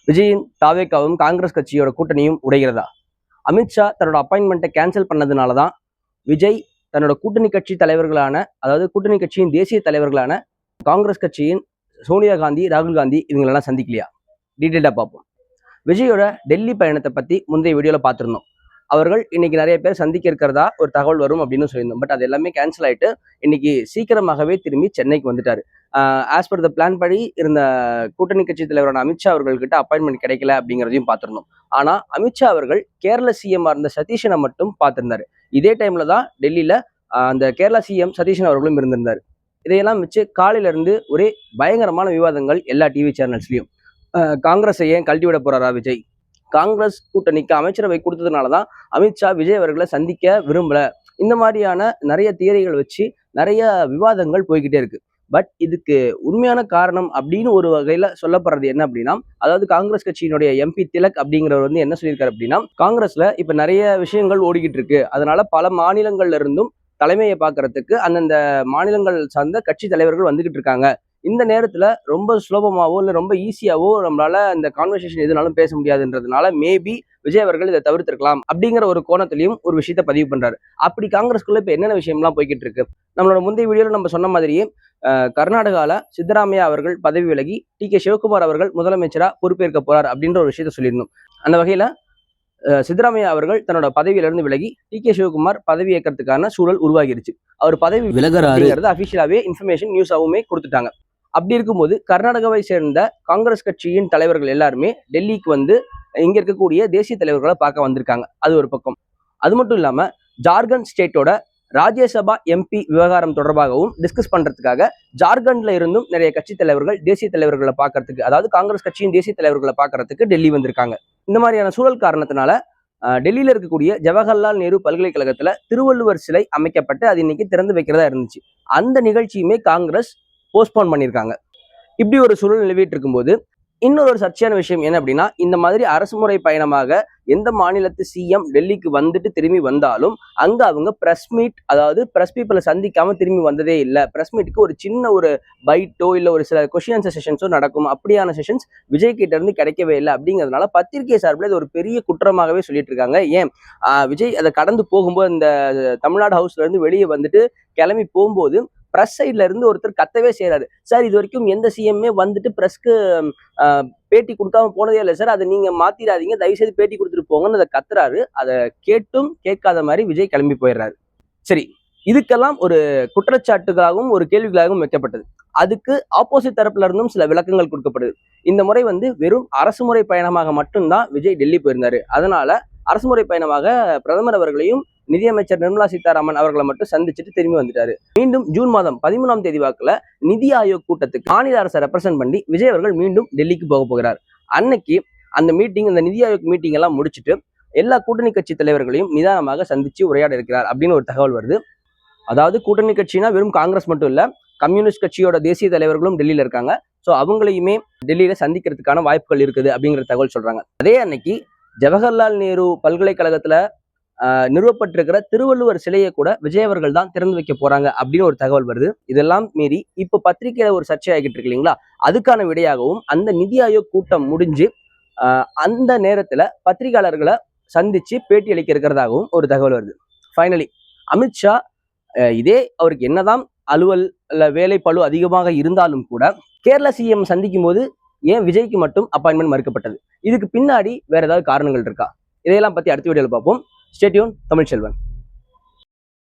விஜயின் தாவேக்காவும் காங்கிரஸ் கட்சியோட கூட்டணியும் உடைகிறதா? அமித்ஷா தன்னோட அப்பாயின்மெண்ட்டை கேன்சல் பண்ணதுனால தான் விஜய் தன்னோட கூட்டணி கட்சி தலைவர்களான, அதாவது கூட்டணி கட்சியின் தேசிய தலைவர்களான காங்கிரஸ் கட்சியின் சோனியா காந்தி, ராகுல் காந்தி இவங்களெல்லாம் சந்திக்கலையா? டீட்டெயிலாக பார்ப்போம். விஜயோட டெல்லி பயணத்தை பற்றி முந்தைய வீடியோவில் பார்த்துருந்தோம். அவர்கள் இன்னைக்கு நிறைய பேர் சந்திக்க இருக்கிறதா ஒரு தகவல் வரும் அப்படின்னு சொல்லியிருந்தோம். பட் அது எல்லாமே கேன்சல் ஆகிட்டு இன்னைக்கு சீக்கிரமாகவே திரும்பி சென்னைக்கு வந்துட்டாரு. ஆஸ் பர் த பிளான் படி இருந்த கூட்டணி கட்சி தலைவரான அமித்ஷா அவர்கள்கிட்ட அப்பாயின்மெண்ட் கிடைக்கல அப்படிங்கிறதையும் பார்த்துருந்தோம். ஆனால் அமித்ஷா அவர்கள் கேரள சிஎம் இருந்த சதீஷனை மட்டும் பார்த்திருந்தாரு. இதே டைம்ல தான் டெல்லியில அந்த கேரளா சிஎம் சதீஷன் அவர்களும் இருந்திருந்தாரு. இதையெல்லாம் வச்சு காலையில இருந்து ஒரே பயங்கரமான விவாதங்கள் எல்லா டிவி சேனல்ஸ்லயும். காங்கிரஸை ஏன் கழட்டி விட போறாரா விஜய்? காங்கிரஸ் கூட்டணிக்கு அமைச்சரவை கொடுத்ததுனால தான் அமித்ஷா விஜய் அவர்களை சந்திக்க விரும்பல. இந்த மாதிரியான நிறைய தியரிகள் வச்சு நிறைய விவாதங்கள் போய்கிட்டே இருக்கு. பட் இதுக்கு உண்மையான காரணம் அப்படின்னு ஒரு வகையில சொல்லப்படுறது என்ன அப்படின்னா, அதாவது காங்கிரஸ் கட்சியினுடைய எம்பி திலக் அப்படிங்கிறவர் வந்து என்ன சொல்லியிருக்காரு அப்படின்னா, காங்கிரஸ்ல இப்ப நிறைய விஷயங்கள் ஓடிக்கிட்டு இருக்கு. அதனால பல மாநிலங்கள்ல இருந்தும் தலைமையை பார்க்கறதுக்கு அந்தந்த மாநிலங்கள் சார்ந்த கட்சி தலைவர்கள் வந்துகிட்டு இருக்காங்க. இந்த நேரத்துல ரொம்ப சுலபமாவோ இல்லை ரொம்ப ஈஸியாவோ நம்மளால இந்த கான்வர்சேஷன் எதுனாலும் பேச முடியாதுன்றதுனால மேபி விஜய் அவர்கள் இதை தவிர்த்திருக்கலாம் அப்படிங்கிற ஒரு கோணத்திலையும் ஒரு விஷயத்த பதிவு பண்றாரு. அப்படி காங்கிரஸ்குள்ள இப்ப என்னென்ன விஷயம்லாம் போய்கிட்டு இருக்கு? நம்மளோட முந்தைய வீடியோல நம்ம சொன்ன மாதிரியே கர்நாடகால சித்தராமையா அவர்கள் பதவி விலகி டி.கே. சிவகுமார் அவர்கள் முதலமைச்சரா பொறுப்பேற்க போறார் அப்படின்ற ஒரு விஷயத்த சொல்லியிருந்தோம். அந்த வகையில சித்தராமையா அவர்கள் தன்னோட பதவியிலிருந்து விலகி டி.கே. சிவகுமார் பதவி ஏற்கிறதுக்கான சூழல் உருவாகிருச்சு. அவர் பதவி விலகிறாரு அபிஷியலாவே இன்ஃபர்மேஷன் நியூஸாவுமே கொடுத்துட்டாங்க. அப்படி இருக்கும்போது கர்நாடகாவை சேர்ந்த காங்கிரஸ் கட்சியின் தலைவர்கள் எல்லாருமே டெல்லிக்கு வந்து இங்க இருக்கக்கூடிய தேசிய தலைவர்களை பார்க்க வந்திருக்காங்க. அது ஒரு பக்கம். அது மட்டும் இல்லாம ஜார்க்கண்ட் ஸ்டேட்டோட ராஜ்யசபா எம்பி விவகாரம் தொடர்பாகவும் டிஸ்கஸ் பண்றதுக்காக ஜார்க்கண்ட்ல இருந்தும் நிறைய கட்சி தலைவர்கள் தேசிய தலைவர்களை பார்க்கறதுக்கு, அதாவது காங்கிரஸ் கட்சியின் தேசிய தலைவர்களை பார்க்கறதுக்கு டெல்லி வந்திருக்காங்க. இந்த மாதிரியான சூழல் காரணத்தினால டெல்லியில இருக்கக்கூடிய ஜவஹர்லால் நேரு பல்கலைக்கழகத்துல திருவள்ளுவர் சிலை அமைக்கப்பட்டு அது இன்னைக்கு திறந்து வைக்கிறதா இருந்துச்சு. அந்த நிகழ்ச்சியுமே காங்கிரஸ் போஸ்ட்போன் பண்ணியிருக்காங்க. இப்படி ஒரு சூழல் நிலவிட்டு இருக்கும்போது இன்னொரு சர்ச்சையான விஷயம் என்ன அப்படின்னா, இந்த மாதிரி அரசுமுறை பயணமாக எந்த மாநிலத்து சிஎம் டெல்லிக்கு வந்துட்டு திரும்பி வந்தாலும் அங்க அவங்க பிரஸ் மீட், அதாவது பிரஸ் பீப்புளை சந்திக்காம திரும்பி வந்ததே இல்லை. பிரஸ் மீட்டுக்கு ஒரு சின்ன ஒரு பைட்டோ இல்லை ஒரு சில கொஸ்டின் ஆன்சர் செஷன்ஸோ நடக்கும். அப்படியான செஷன்ஸ் விஜய் கிட்ட இருந்து கிடைக்கவே இல்லை. அப்படிங்கிறதுனால பத்திரிகை சார்பில் இது ஒரு பெரிய குற்றமாகவே சொல்லிட்டு இருக்காங்க. ஏன் விஜய் அதை கடந்து போகும்போது இந்த தமிழ்நாடு ஹவுஸ்ல இருந்து வெளியே வந்துட்டு கிளம்பி போகும்போது பிரஸ் சைட்ல இருந்து ஒருத்தர் கத்தவே செய்யறாரு. சார், இது வரைக்கும் எந்த சிஎம்மே வந்துட்டு பிரஸ்க்கு பேட்டி கொடுக்காம போனதே இல்லை சார், அதை நீங்க மாத்திராதீங்க, தயவு செய்து பேட்டி கொடுத்துட்டு போங்கன்னு அதை கத்துறாரு. அதை கேட்டும் கேட்காத மாதிரி விஜய் கிளம்பி போயிடுறாரு. சரி, இதுக்கெல்லாம் ஒரு குற்றச்சாட்டுகளாகவும் ஒரு கேள்விகளாகவும் வைக்கப்பட்டது. அதுக்கு ஆப்போசிட் தரப்புல இருந்தும் சில விளக்கங்கள் கொடுக்கப்படுது. இந்த முறை வந்து வெறும் அரசுமுறை பயணமாக மட்டும்தான் விஜய் டெல்லி போயிருந்தாரு. அதனால அரசுமுறை பயணமாக பிரதமர் அவர்களையும் நிதியமைச்சர் நிர்மலா சீதாராமன் அவர்களை மட்டும் சந்திச்சுட்டு திரும்பி வந்துட்டாரு. மீண்டும் ஜூன் மாதம் 13ஆம் தேதி வாக்குல நிதி ஆயோக் கூட்டத்துக்கு மாநில அரசை ரெப்ரசென்ட் பண்ணி விஜய் அவர்கள் மீண்டும் டெல்லிக்கு போக போகிறார். அன்னைக்கு அந்த மீட்டிங், அந்த நிதி ஆயோக் மீட்டிங் எல்லாம் முடிச்சுட்டு எல்லா கூட்டணி கட்சி தலைவர்களையும் நிதானமாக சந்திச்சு உரையாட இருக்கிறார் அப்படின்னு ஒரு தகவல் வருது. அதாவது கூட்டணி கட்சினா வெறும் காங்கிரஸ் மட்டும் இல்ல, கம்யூனிஸ்ட் கட்சியோட தேசிய தலைவர்களும் டெல்லியில இருக்காங்க. ஸோ அவங்களையுமே டெல்லியில சந்திக்கிறதுக்கான வாய்ப்புகள் இருக்குது அப்படிங்கிற தகவல் சொல்றாங்க. அதே அன்னைக்கு ஜவஹர்லால் நேரு பல்கலைக்கழகத்துல நிறுவப்பட்டிருக்கிற திருவள்ளுவர் சிலையை கூட விஜய் அவர்கள் தான் திறந்து வைக்க போறாங்க அப்படின்னு ஒரு தகவல் வருது. இதெல்லாம் மீறி இப்ப பத்திரிகையில ஒரு சர்ச்சை ஆகிட்டு இருக்கு இல்லைங்களா, அதுக்கான விடையாகவும் அந்த நிதி ஆயோக் கூட்டம் முடிஞ்சு அந்த நேரத்துல பத்திரிகையாளர்களை சந்திச்சு பேட்டி அளிக்க இருக்கிறதாகவும் ஒரு தகவல் வருது. ஃபைனலி அமித்ஷா இதே அவருக்கு என்னதான் அலுவல் வேலை பளு அதிகமாக இருந்தாலும் கூட கேரள சிஎம் சந்திக்கும் போது ஏன் விஜய்க்கு மட்டும் அப்பாயின்மெண்ட் மறுக்கப்பட்டது? இதுக்கு பின்னாடி வேற ஏதாவது காரணங்கள் இருக்கா? இதையெல்லாம் பத்தி அடுத்த வீடியோல பார்ப்போம். Stay tuned. தமிழ் செல்வன்.